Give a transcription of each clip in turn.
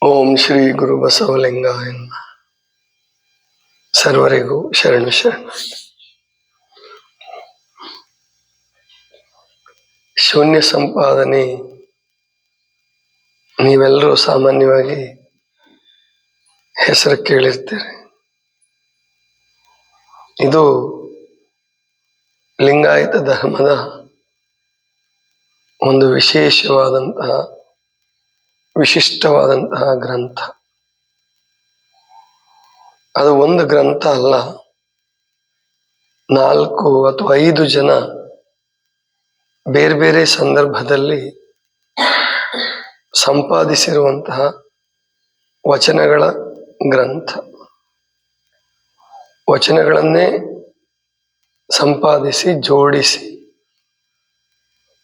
ಓಂ ಶ್ರೀ ಗುರು ಬಸವಲಿಂಗಾಯ ನಮಃ. ಸರ್ವರಿಗೂ ಶರಣು ಶರಣ. ಶೂನ್ಯ ಸಂಪಾದನೆ ನೀವೆಲ್ಲರೂ ಸಾಮಾನ್ಯವಾಗಿ ಹೆಸರು ಕೇಳಿರ್ತೀರಿ. ಇದು ಲಿಂಗಾಯತ ಧರ್ಮದ ಒಂದು ವಿಶಿಷ್ಟವಾದಂತಹ ಗ್ರಂಥ. ಅದು ಒಂದು ಗ್ರಂಥ ಅಲ್ಲ, 4 ಅಥವಾ 5 ಜನ ಬೇರೆ ಬೇರೆ ಸಂದರ್ಭದಲ್ಲಿ ಸಂಪಾದಿಸಿರುವಂತಹ ವಚನಗಳ ಗ್ರಂಥ. ವಚನಗಳನ್ನೇ ಸಂಪಾದಿಸಿ ಜೋಡಿಸಿ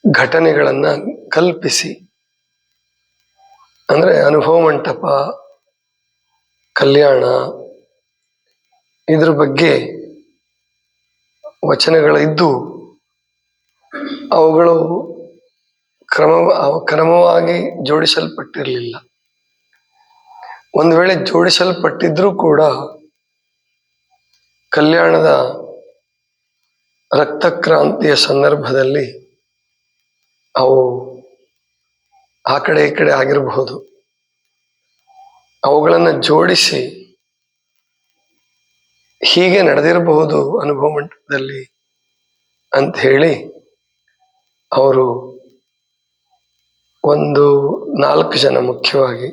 ಘಟನೆಗಳನ್ನ ಕಲ್ಪಿಸಿ, ಅಂದ್ರೆ ಅನುಭವ ಮಂಟಪ, ಕಲ್ಯಾಣ, ಇದ್ರ ಬಗ್ಗೆ ವಚನಗಳಿದ್ದು ಅವುಗಳು ಕ್ರಮವಾಗಿ ಜೋಡಿಸಲ್ಪಟ್ಟಿರಲಿಲ್ಲ. ಒಂದು ವೇಳೆ ಜೋಡಿಸಲ್ಪಟ್ಟಿದ್ರೂ ಕೂಡ ಕಲ್ಯಾಣದ ರಕ್ತಕ್ರಾಂತಿಯ ಸಂದರ್ಭದಲ್ಲಿ ಅವು ಆ ಕಡೆ ಈ ಕಡೆ ಆಗಿರಬಹುದು. ಅವುಗಳನ್ನು ಜೋಡಿಸಿ ಹೀಗೆ ನಡೆದಿರಬಹುದು ಅನುಭವ ಮಂಟಪದಲ್ಲಿ ಅಂತ ಹೇಳಿ ಅವರು ಒಂದು 4 ಜನ, ಮುಖ್ಯವಾಗಿ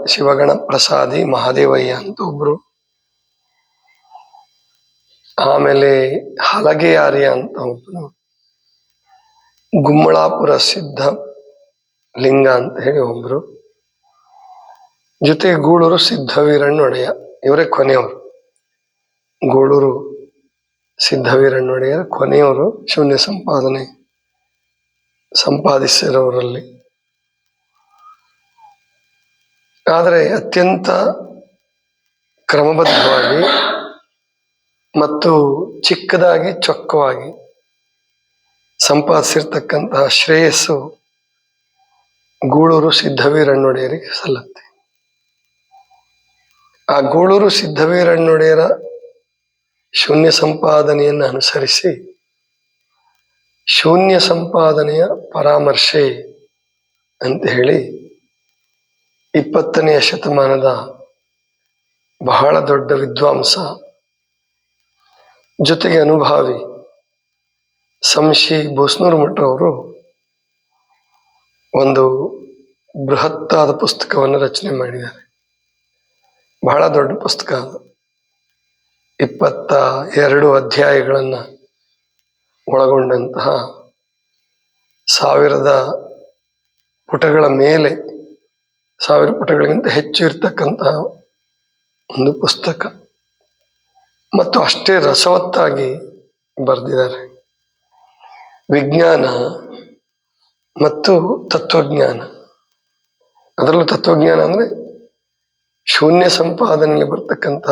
ಶಿವಗಣ ಪ್ರಸಾದಿ ಮಹಾದೇವಯ್ಯ ಅಂತ ಒಬ್ರು, ಆಮೇಲೆ ಹಲಗೆಯಾರ್ಯ ಅಂತ ಒಬ್ಬನು, ಗುಮ್ಮಳಾಪುರ ಸಿದ್ಧ ಲಿಂಗ ಅಂತ ಹೇಳಿ ಒಬ್ರು, ಜೊತೆಗೆ ಗೂಳೂರು ಸಿದ್ಧವೀರಣ್ಣೊಡೆಯ, ಇವರೇ ಕೊನೆಯವರು. ಗೂಳೂರು ಸಿದ್ಧವೀರಣ್ಣೊಡೆಯರ ಕೊನೆಯವರು ಶೂನ್ಯ ಸಂಪಾದನೆ ಸಂಪಾದಿಸಿರೋರಲ್ಲಿ. ಆದರೆ ಅತ್ಯಂತ ಕ್ರಮಬದ್ಧವಾಗಿ ಮತ್ತು ಚಿಕ್ಕದಾಗಿ ಚೊಕ್ಕವಾಗಿ ಸಂಪಾದಿಸಿರ್ತಕ್ಕಂತಹ ಶ್ರೇಯಸ್ಸು ಗೂಳೂರು ಸಿದ್ಧವೀರಣ್ಣೊಡೆಯರಿಗೆ ಸಲ್ಲತ್ತೆ. ಆ ಗೂಳೂರು ಸಿದ್ಧವೀರಣ್ಣೊಡೆಯರ ಶೂನ್ಯ ಸಂಪಾದನೆಯನ್ನು ಅನುಸರಿಸಿ ಶೂನ್ಯ ಸಂಪಾದನೆಯ ಪರಾಮರ್ಶೆ ಅಂತ ಹೇಳಿ 20ನೇ ಶತಮಾನದ ಬಹಳ ದೊಡ್ಡ ವಿದ್ವಾಂಸ, ಜೊತೆಗೆ ಅನುಭಾವಿ ಸಂಶಿ ಬೂಸ್ನೂರು ಮಠರವರು ಒಂದು ಬೃಹತ್ತಾದ ಪುಸ್ತಕವನ್ನು ರಚನೆ ಮಾಡಿದ್ದಾರೆ. ಬಹಳ ದೊಡ್ಡ ಪುಸ್ತಕ ಅದು. 22 ಅಧ್ಯಾಯಗಳನ್ನು ಒಳಗೊಂಡಂತಹ 1000 ಪುಟಗಳ ಮೇಲೆ, 1000 ಪುಟಗಳಿಗಿಂತ ಹೆಚ್ಚು ಇರ್ತಕ್ಕಂತಹ ಒಂದು ಪುಸ್ತಕ, ಮತ್ತು ಅಷ್ಟೇ ರಸವತ್ತಾಗಿ ಬರೆದಿದ್ದಾರೆ. ವಿಜ್ಞಾನ ಮತ್ತು ತತ್ವಜ್ಞಾನ, ಅದರಲ್ಲೂ ತತ್ವಜ್ಞಾನ ಅಂದರೆ ಶೂನ್ಯ ಸಂಪಾದನೆಗೆ ಬರ್ತಕ್ಕಂಥ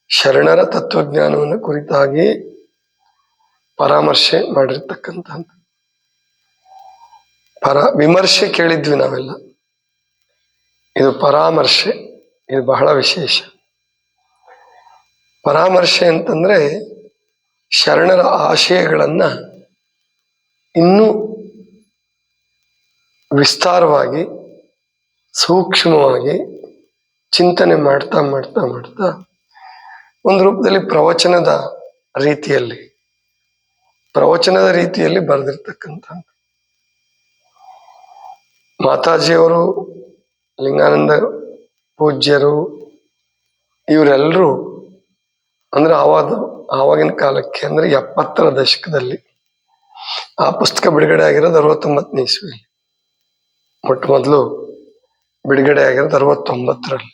ಶರಣರ ತತ್ವಜ್ಞಾನವನ್ನು ಕುರಿತಾಗಿ ಪರಾಮರ್ಶೆ ಮಾಡಿರ್ತಕ್ಕಂಥದ್ದು. ವಿಮರ್ಶೆ ಕೇಳಿದ್ವಿ ನಾವೆಲ್ಲ, ಇದು ಪರಾಮರ್ಶೆ, ಇದು ಬಹಳ ವಿಶೇಷ. ಪರಾಮರ್ಶೆ ಅಂತಂದ್ರೆ ಶರಣರ ಆಶಯಗಳನ್ನ ಇನ್ನೂ ವಿಸ್ತಾರವಾಗಿ ಸೂಕ್ಷ್ಮವಾಗಿ ಚಿಂತನೆ ಮಾಡ್ತಾ ಮಾಡ್ತಾ ಮಾಡ್ತಾ ಒಂದು ರೂಪದಲ್ಲಿ ಪ್ರವಚನದ ರೀತಿಯಲ್ಲಿ ಬರೆದಿರ್ತಕ್ಕಂಥದ್ದು. ಮಾತಾಜಿಯವರು, ಲಿಂಗಾನಂದ ಪೂಜ್ಯರು, ಇವರೆಲ್ಲರೂ ಅಂದ್ರೆ ಆವಾಗಿನ ಕಾಲಕ್ಕೆ ಅಂದ್ರೆ 70ರ ದಶಕದಲ್ಲಿ, ಆ ಪುಸ್ತಕ ಬಿಡುಗಡೆ ಆಗಿರೋದು 69ನೇ ಇಸ್ವಿಯಲ್ಲಿ, ಮೊಟ್ಟ ಮೊದಲು ಬಿಡುಗಡೆ ಆಗಿರೋದು 69ರಲ್ಲಿ.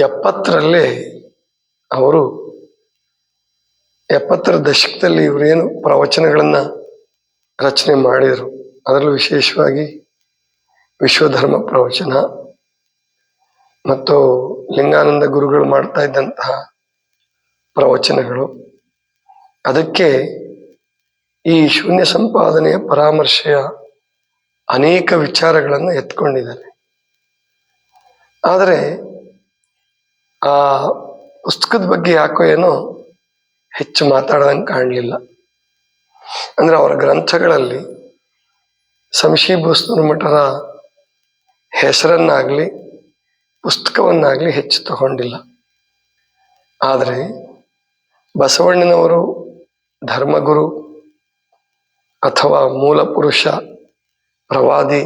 70ರಲ್ಲಿ ಅವರು 70ರ ದಶಕದಲ್ಲಿ ಇವರೇನು ಪ್ರವಚನಗಳನ್ನ ರಚನೆ ಮಾಡಿದರು, ಅದರಲ್ಲೂ ವಿಶೇಷವಾಗಿ ವಿಶ್ವಧರ್ಮ ಪ್ರವಚನ ಮತ್ತು ಲಿಂಗಾನಂದ ಗುರುಗಳು ಮಾಡ್ತಾ ಇದ್ದಂತಹ ಪ್ರವಚನಗಳು, ಅದಕ್ಕೆ ಈ ಶೂನ್ಯ ಸಂಪಾದನೆಯ ಪರಾಮರ್ಶೆಯ ಅನೇಕ ವಿಚಾರಗಳನ್ನು ಎತ್ಕೊಂಡಿದ್ದಾರೆ. ಆದರೆ ಆ ಪುಸ್ತಕದ ಬಗ್ಗೆ ಯಾಕೋ ಏನೋ ಹೆಚ್ಚು ಮಾತಾಡೋದಂಗೆ ಕಾಣಲಿಲ್ಲ. ಅಂದ್ರೆ ಅವರ ಗ್ರಂಥಗಳಲ್ಲಿ ಸಂಶೀಭೂಸ್ವರ ಮಠರ ಹೆಸರನ್ನಾಗ್ಲಿ ಪುಸ್ತಕವನ್ನಾಗ್ಲಿ ಹೆಚ್ಚು ತಗೊಂಡಿಲ್ಲ. ಆದರೆ ಬಸವಣ್ಣನವರು ಧರ್ಮಗುರು ಅಥವಾ ಮೂಲ ಪುರುಷ ಪ್ರವಾದಿ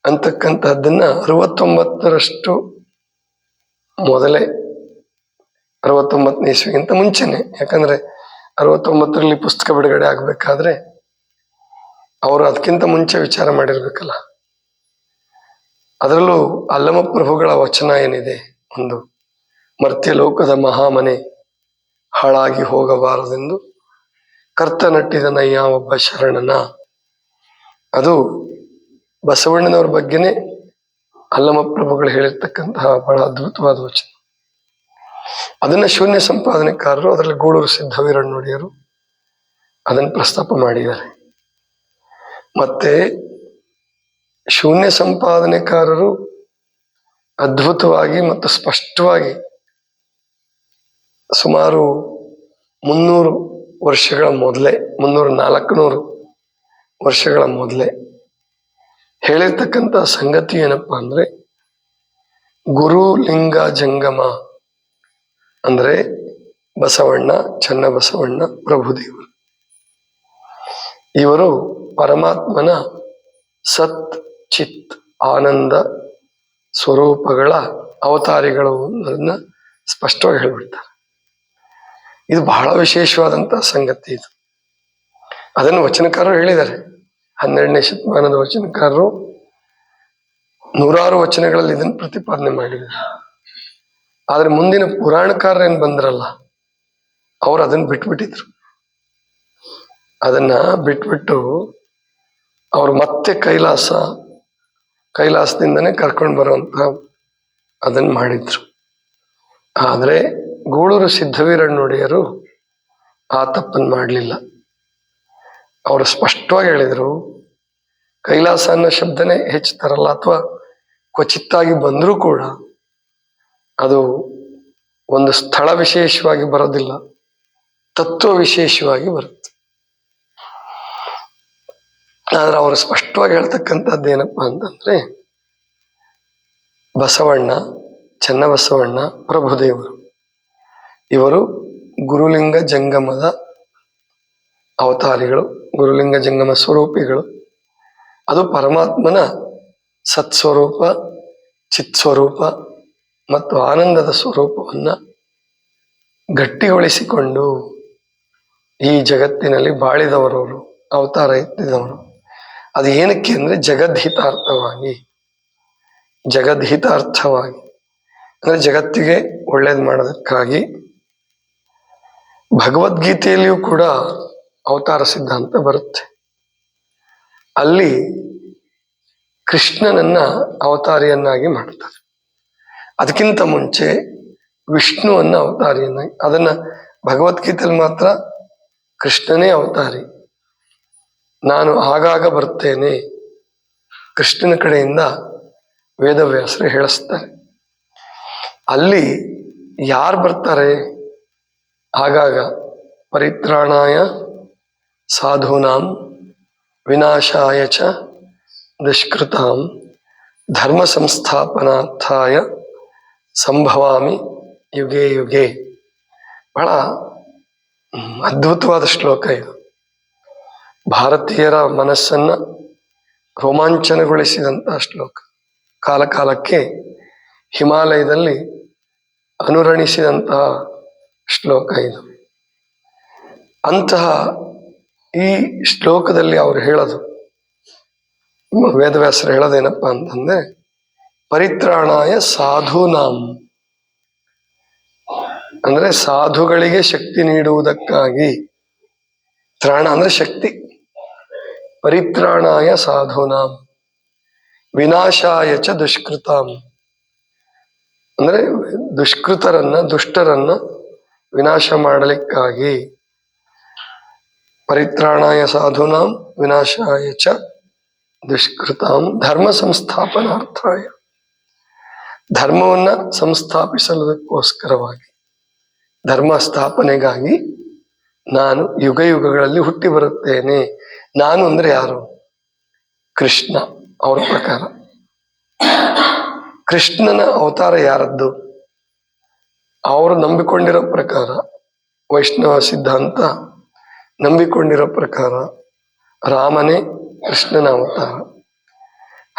ಅಂತಕ್ಕಂಥದ್ದನ್ನ 69ರಷ್ಟು ಮೊದಲೇ 69ನೇ ಇಸ್ವಿಗಿಂತ ಮುಂಚೆನೆ, ಯಾಕಂದ್ರೆ 69ರಲ್ಲಿ ಪುಸ್ತಕ ಬಿಡುಗಡೆ ಆಗ್ಬೇಕಾದ್ರೆ ಅವರು ಅದಕ್ಕಿಂತ ಮುಂಚೆ ವಿಚಾರ ಮಾಡಿರ್ಬೇಕಲ್ಲ. ಅದರಲ್ಲೂ ಅಲ್ಲಮ ಪ್ರಭುಗಳ ವಚನ ಏನಿದೆ, ಒಂದು ಮರ್ತ್ಯ ಲೋಕದ ಮಹಾಮನೆ ಹಾಳಾಗಿ ಹೋಗಬಾರದೆಂದು ಕರ್ತ ನಟ್ಟಿದನಯ್ಯ ಒಬ್ಬ ಶರಣನ, ಅದು ಬಸವಣ್ಣನವ್ರ ಬಗ್ಗೆನೇ ಅಲ್ಲಮ ಪ್ರಭುಗಳು ಹೇಳಿರ್ತಕ್ಕಂತಹ ಬಹಳ ಅದ್ಭುತವಾದ ವಚನ. ಅದನ್ನ ಶೂನ್ಯ ಸಂಪಾದನೆಕಾರರು, ಅದರಲ್ಲಿ ಗೂಳೂರು ಸಿದ್ದವೀರಣ್ಣನೊಡೆಯರು ಅದನ್ನು ಪ್ರಸ್ತಾಪ ಮಾಡಿದ್ದಾರೆ. ಮತ್ತೆ ಶೂನ್ಯ ಸಂಪಾದನೆಕಾರರು ಅದ್ಭುತವಾಗಿ ಮತ್ತು ಸ್ಪಷ್ಟವಾಗಿ ಸುಮಾರು 300 ವರ್ಷಗಳ ಮೊದಲೇ, 300-400 ವರ್ಷಗಳ ಮೊದಲೇ ಹೇಳಿರ್ತಕ್ಕಂಥ ಸಂಗತಿ ಏನಪ್ಪಾ ಅಂದ್ರೆ, ಗುರು ಲಿಂಗ ಜಂಗಮ ಅಂದ್ರೆ ಬಸವಣ್ಣ, ಚನ್ನಬಸವಣ್ಣ, ಪ್ರಭುದೇವರು, ಇವರು ಪರಮಾತ್ಮನ ಸತ್ ಚಿತ್ ಆನಂದ ಸ್ವರೂಪಗಳ ಅವತಾರಿಗಳು ಅನ್ನೋದನ್ನ ಸ್ಪಷ್ಟವಾಗಿ ಹೇಳ್ಬಿಡ್ತಾರೆ. ಇದು ಬಹಳ ವಿಶೇಷವಾದಂತಹ ಸಂಗತಿ. ಇದು ಅದನ್ನು ವಚನಕಾರರು ಹೇಳಿದ್ದಾರೆ. 12ನೇ ಶತಮಾನದ ವಚನಕಾರರು ನೂರಾರು ವಚನಗಳಲ್ಲಿ ಇದನ್ನು ಪ್ರತಿಪಾದನೆ ಮಾಡಿದ್ದಾರೆ. ಆದ್ರೆ ಮುಂದಿನ ಪುರಾಣಕಾರರೇನು ಬಂದ್ರಲ್ಲ, ಅವ್ರು ಅದನ್ನ ಬಿಟ್ಬಿಟ್ಟಿದ್ರು. ಅದನ್ನ ಬಿಟ್ಬಿಟ್ಟು ಅವ್ರು ಮತ್ತೆ ಕೈಲಾಸದಿಂದನೇ ಕರ್ಕೊಂಡು ಬರುವಂತ ಅದನ್ನ ಮಾಡಿದ್ರು. ಆದ್ರೆ ಗೂಳೂರು ಸಿದ್ದವೀರಣ್ಣನೊಡೆಯರು ಆ ತಪ್ಪನ್ನು ಮಾಡಲಿಲ್ಲ. ಅವರು ಸ್ಪಷ್ಟವಾಗಿ ಹೇಳಿದರು, ಕೈಲಾಸ ಅನ್ನೋ ಶಬ್ದನೇ ಹೆಚ್ಚು ತರಲ್ಲ, ಅಥವಾ ಕ್ವಚಿತ್ತಾಗಿ ಬಂದರೂ ಕೂಡ ಅದು ಒಂದು ಸ್ಥಳ ವಿಶೇಷವಾಗಿ ಬರೋದಿಲ್ಲ, ತತ್ವ ವಿಶೇಷವಾಗಿ ಬರುತ್ತೆ. ಆದ್ರೆ ಅವರು ಸ್ಪಷ್ಟವಾಗಿ ಹೇಳ್ತಕ್ಕಂಥದ್ದು ಏನಪ್ಪಾ ಅಂತಂದ್ರೆ, ಬಸವಣ್ಣ, ಚನ್ನಬಸವಣ್ಣ, ಪ್ರಭುದೇವರು ಇವರು ಗುರುಲಿಂಗ ಜಂಗಮದ ಅವತಾರಿಗಳು, ಗುರುಲಿಂಗ ಜಂಗಮ ಸ್ವರೂಪಿಗಳು. ಅದು ಪರಮಾತ್ಮನ ಸತ್ಸ್ವರೂಪ, ಚಿತ್ಸ್ವರೂಪ ಮತ್ತು ಆನಂದದ ಸ್ವರೂಪವನ್ನ ಗಟ್ಟಿಗೊಳಿಸಿಕೊಂಡು ಈ ಜಗತ್ತಿನಲ್ಲಿ ಬಾಳಿದವರವರು, ಅವತಾರ ಎತ್ತಿದವರು. ಅದು ಏನಕ್ಕೆ ಅಂದ್ರೆ ಜಗದ್ಹಿತಾರ್ಥವಾಗಿ ಅಂದ್ರೆ ಜಗತ್ತಿಗೆ ಒಳ್ಳೇದು ಮಾಡೋದಕ್ಕಾಗಿ. ಭಗವದ್ಗೀತೆಯಲ್ಲಿಯೂ ಕೂಡ ಅವತಾರ ಸಿದ್ಧಾಂತ ಬರುತ್ತೆ. ಅಲ್ಲಿ ಕೃಷ್ಣನನ್ನ ಅವತಾರಿಯನ್ನಾಗಿ ಮಾಡ್ತಾರೆ. ಅದಕ್ಕಿಂತ ಮುಂಚೆ ವಿಷ್ಣುವನ್ನ ಅವತಾರಿಯನ್ನಾಗಿ, ಅದನ್ನ ಭಗವದ್ಗೀತೆಯಲ್ಲಿ ಮಾತ್ರ ಕೃಷ್ಣನೇ ಅವತಾರಿ, ನಾನು ಆಗಾಗ ಬರ್ತೇನೆ, ಕೃಷ್ಣನ ಕಡೆಯಿಂದ ವೇದವ್ಯಾಸರು ಹೇಳಿಸ್ತಾರೆ. ಅಲ್ಲಿ ಯಾರು ಬರ್ತಾರೆ ಆಗಾಗ? ಪರಿತ್ರಾಣಾಯ ಸಾಧೂನಾಂ ವಿನಾಶಾಯ ಚ ದುಷ್ಕೃತಾಂ ಧರ್ಮ ಸಂಸ್ಥಾಪನಾರ್ಥಾಯ ಸಂಭವಾಮಿ ಯುಗೆ ಯುಗೆ. ಬಹಳ ಅದ್ಭುತವಾದ ಶ್ಲೋಕ ಇದು. ಭಾರತೀಯರ ಮನಸ್ಸನ್ನ ರೋಮಾಂಚನಗೊಳಿಸಿದಂತಹ ಶ್ಲೋಕ, ಕಾಲ ಕಾಲಕ್ಕೆ ಹಿಮಾಲಯದಲ್ಲಿ ಅನುರಣಿಸಿದಂತಹ ಶ್ಲೋಕ ಇದು. ಅಂತಹ ಈ ಶ್ಲೋಕದಲ್ಲಿ ಅವರು ಹೇಳೋದು, ವೇದವ್ಯಾಸರು ಹೇಳೋದೇನಪ್ಪಾ ಅಂತಂದ್ರೆ, ಪರಿತ್ರಾಣಾಯ ಸಾಧೂನಾಂ ಅಂದ್ರೆ ಸಾಧುಗಳಿಗೆ ಶಕ್ತಿ ನೀಡುವುದಕ್ಕಾಗಿ. ತ್ರಾಣ ಅಂದ್ರೆ ಶಕ್ತಿ. ಪರಿತ್ರಾಣಾಯ ಸಾಧೂನಾಂ ವಿನಾಶಾಯ ಚ ದುಷ್ಕೃತಾಂ ಅಂದ್ರೆ ದುಷ್ಟರನ್ನ ವಿನಾಶ ಮಾಡಲಿಕ್ಕಾಗಿ. ಪರಿತ್ರಾಣಾಯ ಸಾಧೂನಾಂ ವಿನಾಶಾಯ ಚ ದುಷ್ಕೃತಾಂ ಧರ್ಮ ಸಂಸ್ಥಾಪನಾರ್ಥಾಯ. ಧರ್ಮವನ್ನ ಸಂಸ್ಥಾಪಿಸಲುದಕ್ಕೋಸ್ಕರವಾಗಿ, ಧರ್ಮ ಸ್ಥಾಪನೆಗಾಗಿ ನಾನು ಯುಗ ಯುಗಗಳಲ್ಲಿ ಹುಟ್ಟಿ ಬರುತ್ತೇನೆ. ನಾನು ಅಂದ್ರೆ ಯಾರು? ಕೃಷ್ಣ. ಅವ್ರ ಪ್ರಕಾರ ಕೃಷ್ಣನ ಅವತಾರ ಯಾರದ್ದು? ಅವರು ನಂಬಿಕೊಂಡಿರೋ ಪ್ರಕಾರ, ವೈಷ್ಣವ ಸಿದ್ಧಾಂತ ನಂಬಿಕೊಂಡಿರೋ ಪ್ರಕಾರ ರಾಮನೇ ಕೃಷ್ಣನ ಅವತಾರ.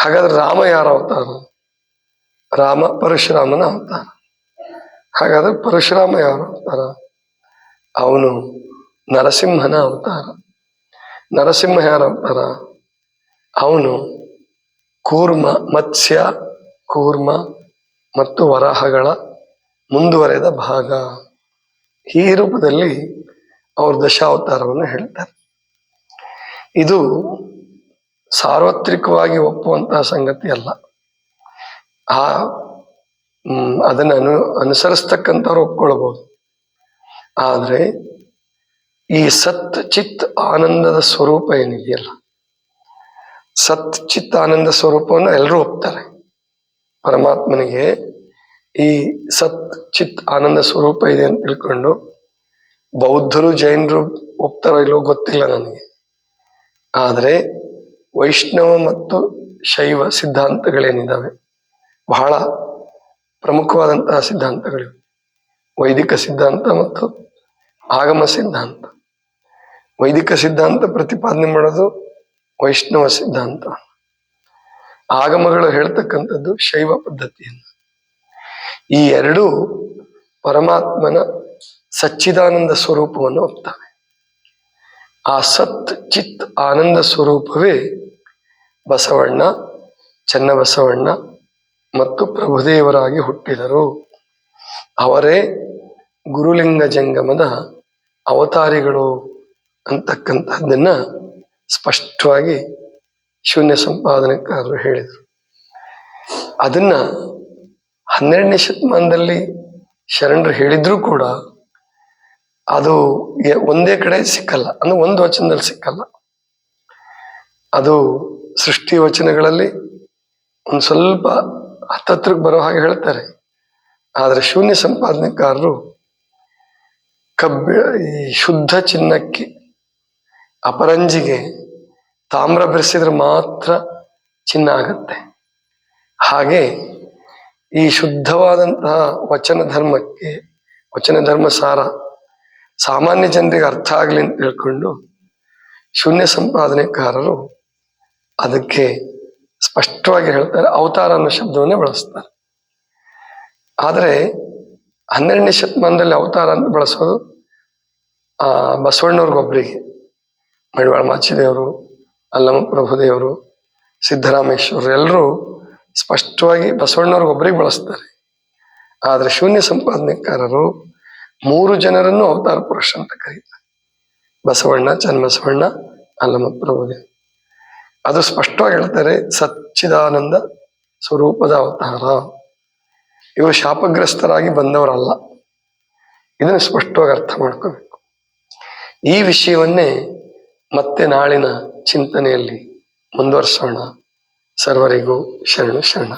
ಹಾಗಾದ್ರೆ ರಾಮ ಯಾರ ಅವತಾರ? ರಾಮ ಪರಶುರಾಮನ ಅವತಾರ. ಹಾಗಾದ್ರೆ ಪರಶುರಾಮ ಯಾರ ಅವತಾರ? ಅವನು ನರಸಿಂಹನ ಅವತಾರ. ನರಸಿಂಹ ಯಾರ ಅವತಾರ? ಅವನು ಕೂರ್ಮ, ಮತ್ಸ್ಯ, ಕೂರ್ಮ ಮತ್ತು ವರಾಹಗಳ ಮುಂದುವರೆದ ಭಾಗ. ಈ ರೂಪದಲ್ಲಿ ಅವರು ದಶಾವತಾರವನ್ನು ಹೇಳ್ತಾರೆ. ಇದು ಸಾರ್ವತ್ರಿಕವಾಗಿ ಒಪ್ಪುವಂತಹ ಸಂಗತಿ ಅಲ್ಲ. ಅದನ್ನು ಅನುಸರಿಸ್ತಕ್ಕಂಥವ್ರು ಒಪ್ಕೊಳ್ಬಹುದು. ಆದರೆ ಈ ಸತ್ ಚಿತ್ ಆನಂದದ ಸ್ವರೂಪ ಏನಿದೆಯಲ್ಲ, ಸತ್ ಚಿತ್ ಆನಂದ ಸ್ವರೂಪವನ್ನು ಎಲ್ಲರೂ ಒಪ್ತಾರೆ. ಪರಮಾತ್ಮನಿಗೆ ಈ ಸತ್ ಚಿತ್ ಆನಂದ ಸ್ವರೂಪ ಇದೆ ಅಂತ ತಿಳ್ಕೊಂಡು ಬೌದ್ಧರು ಜೈನರು ಒಪ್ತಾರೋ ಇಲ್ಲೋ ಗೊತ್ತಿಲ್ಲ ನನಗೆ. ಆದರೆ ವೈಷ್ಣವ ಮತ್ತು ಶೈವ ಸಿದ್ಧಾಂತಗಳೇನಿದ್ದಾವೆ, ಬಹಳ ಪ್ರಮುಖವಾದಂತಹ ಸಿದ್ಧಾಂತಗಳಿವೆ. ವೈದಿಕ ಸಿದ್ಧಾಂತ ಮತ್ತು ಆಗಮ ಸಿದ್ಧಾಂತ. ವೈದಿಕ ಸಿದ್ಧಾಂತ ಪ್ರತಿಪಾದನೆ ಮಾಡೋದು ವೈಷ್ಣವ ಸಿದ್ಧಾಂತ. ಆಗಮಗಳು ಹೇಳ್ತಕ್ಕಂಥದ್ದು ಶೈವ ಪದ್ಧತಿಯನ್ನು. ಈ ಎರಡೂ ಪರಮಾತ್ಮನ ಸಚ್ಚಿದಾನಂದ ಸ್ವರೂಪವನ್ನು ಒಪ್ತವೆ. ಆ ಸತ್ ಚಿತ್ ಆನಂದ ಸ್ವರೂಪವೇ ಬಸವಣ್ಣ, ಚನ್ನಬಸವಣ್ಣ ಮತ್ತು ಪ್ರಭುದೇವರಾಗಿ ಹುಟ್ಟಿದರು. ಅವರೇ ಗುರುಲಿಂಗ ಜಂಗಮದ ಅವತಾರಿಗಳು ಅಂತಕ್ಕಂಥದ್ದನ್ನ ಸ್ಪಷ್ಟವಾಗಿ ಶೂನ್ಯ ಸಂಪಾದನೆಕಾರರು ಹೇಳಿದರು. ಅದನ್ನ 12ನೇ ಶತಮಾನದಲ್ಲಿ ಶರಣರು ಹೇಳಿದ್ರೂ ಕೂಡ ಅದು ಒಂದೇ ಕಡೆ ಸಿಕ್ಕಲ್ಲ, ಅಂದ್ರೆ ಒಂದು ವಚನದಲ್ಲಿ ಸಿಕ್ಕಲ್ಲ. ಅದು ಸೃಷ್ಟಿ ವಚನಗಳಲ್ಲಿ ಒಂದು ಸ್ವಲ್ಪ ಹತ್ತತ್ರಕ್ಕೆ ಬರೋ ಹಾಗೆ ಹೇಳ್ತಾರೆ. ಆದರೆ ಶೂನ್ಯ ಸಂಪಾದನೆಕಾರರು ಈ ಶುದ್ಧ ಚಿನ್ನಕ್ಕೆ, ಅಪರಂಜಿಗೆ ತಾಮ್ರ ಬೆರೆಸಿದ್ರೆ ಮಾತ್ರ ಚಿನ್ನ ಆಗತ್ತೆ. ಹಾಗೆ ಈ ಶುದ್ಧವಾದಂತಹ ವಚನ ಧರ್ಮಕ್ಕೆ, ವಚನ ಧರ್ಮ ಸಾರ ಸಾಮಾನ್ಯ ಜನರಿಗೆ ಅರ್ಥ ಆಗಲಿ ಅಂತ ತಿಳ್ಕೊಂಡು ಶೂನ್ಯ ಸಂಪಾದನೆಕಾರರು ಅದಕ್ಕೆ ಸ್ಪಷ್ಟವಾಗಿ ಹೇಳ್ತಾರೆ, ಅವತಾರ ಅನ್ನೋ ಶಬ್ದವನ್ನೇ ಬಳಸ್ತಾರೆ. ಆದರೆ 12ನೇ ಶತಮಾನದಲ್ಲಿ ಅವತಾರ ಅಂತ ಬಳಸೋದು ಬಸವಣ್ಣವ್ರಿಗೊಬ್ಬರಿಗೆ. ಮಡಿವಾಳ ಮಾಚಿದೇವರು, ಅಲ್ಲಮ ಪ್ರಭುದೇವರು, ಸಿದ್ದರಾಮೇಶ್ವರರು ಎಲ್ಲರೂ ಸ್ಪಷ್ಟವಾಗಿ ಬಸವಣ್ಣವ್ರಿಗೊಬ್ಬರಿಗೆ ಬಳಸ್ತಾರೆ. ಆದರೆ ಶೂನ್ಯ ಸಂಪಾದನೆಕಾರರು 3 ಜನರನ್ನು ಅವತಾರ ಪುರುಷ ಅಂತ ಕರೀತಾರೆ. ಬಸವಣ್ಣ, ಚನ್ನಬಸವಣ್ಣ, ಅಲ್ಲಮ ಪ್ರಭುದೇವ. ಅದು ಸ್ಪಷ್ಟವಾಗಿ ಹೇಳ್ತಾರೆ, ಸಚ್ಚಿದಾನಂದ ಸ್ವರೂಪದ ಅವತಾರ. ಇವರು ಶಾಪಗ್ರಸ್ತರಾಗಿ ಬಂದವರಲ್ಲ. ಇದನ್ನು ಸ್ಪಷ್ಟವಾಗಿ ಅರ್ಥ ಮಾಡ್ಕೋಬೇಕು. ಈ ವಿಷಯವನ್ನೇ ಮತ್ತೆ ನಾಳಿನ ಚಿಂತನೆಯಲ್ಲಿ ಮುಂದುವರಿಸೋಣ. ಸರ್ವರಿಗೂ ಶರಣು ಶರಣ.